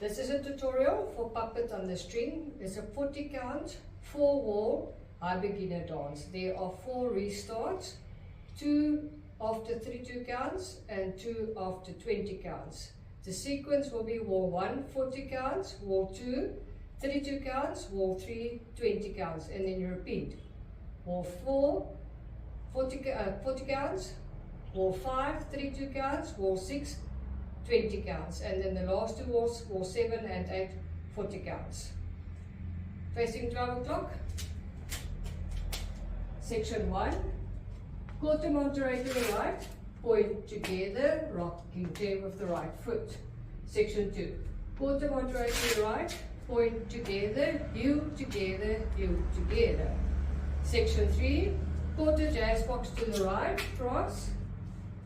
This is a tutorial for puppet on the string. It's a 40 count, 4 wall, high beginner dance. There are 4 restarts, 2 after 32 counts and 2 after 20 counts. The sequence will be wall 1, 40 counts, wall 2, 32 counts, wall 3, 20 counts, and then you repeat. Wall 4, 40 counts, wall 5, 32 counts, wall 6, 20 counts, and then the last 2 walls, wall 7 and 8, 40 counts. Facing 12 o'clock. Section 1, quarter Monterey to the right, point together, rocking chair with the right foot. Section 2, quarter Monterey to the right, point together, you together, you together. Section 3, quarter jazz box to the right, cross,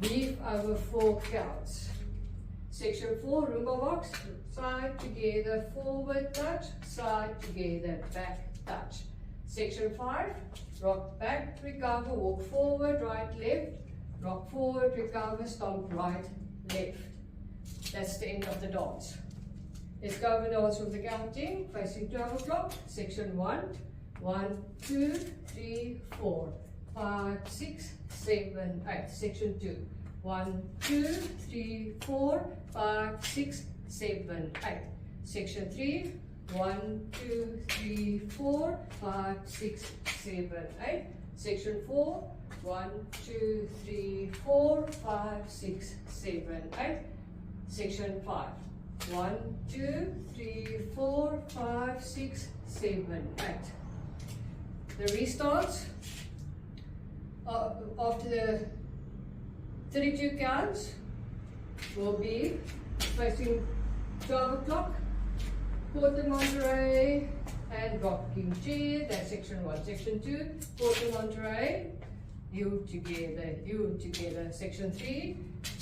weave over 4 counts. Section 4, rumba box, side together, forward touch, side together, back touch. Section 5, rock back, recover, walk forward, right, left, rock forward, recover, stomp right, left. That's the end of the dance. Let's go over the dance with the counting, facing 12 o'clock. Section 1, 1, 2, 3, 4, 5, 6, 7, 8. Section 2, 1, 2, 3, 4, 5, 6, 7, 8. Section 3, 1, 2, 3, 4, 5, 6, 7, 8. Section 4, 1, 2, 3, 4, 5, 6, 7, 8. Section 5, 1, 2, 3, 4, 5, 6, 7, 8. The restarts after the 32 counts will be facing 12 o'clock, quarter Monterey and rocking chair. That's section 1. Section 2, quarter Monterey, you together. Section 3,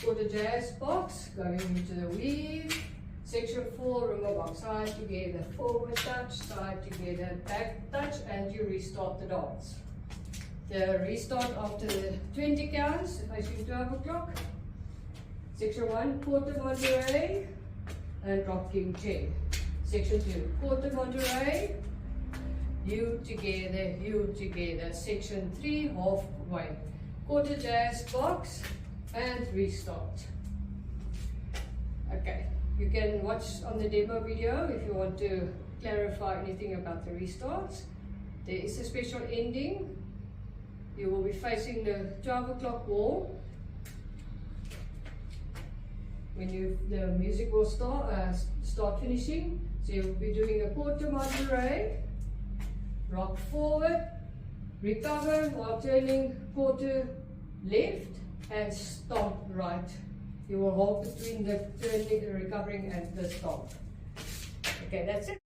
quarter jazz box, going into the weave. Section 4, rumba box, side together, forward touch, side together, back touch, and you restart the dance. The restart after the 20 counts, facing 12 o'clock. Section 1, quarter Monterey and rocking chair. Section 2, quarter Monterey, you together. Section 3, halfway, quarter jazz box and restart. Okay, you can watch on the demo video if you want to clarify anything about the restarts. There is a special ending. You will be facing the 12 o'clock wall when the music will start finishing. So you will be doing a quarter Monterey, rock forward, recover while turning quarter left and stomp right. You will hold between the turning, the recovering and the stomp. Okay, that's it.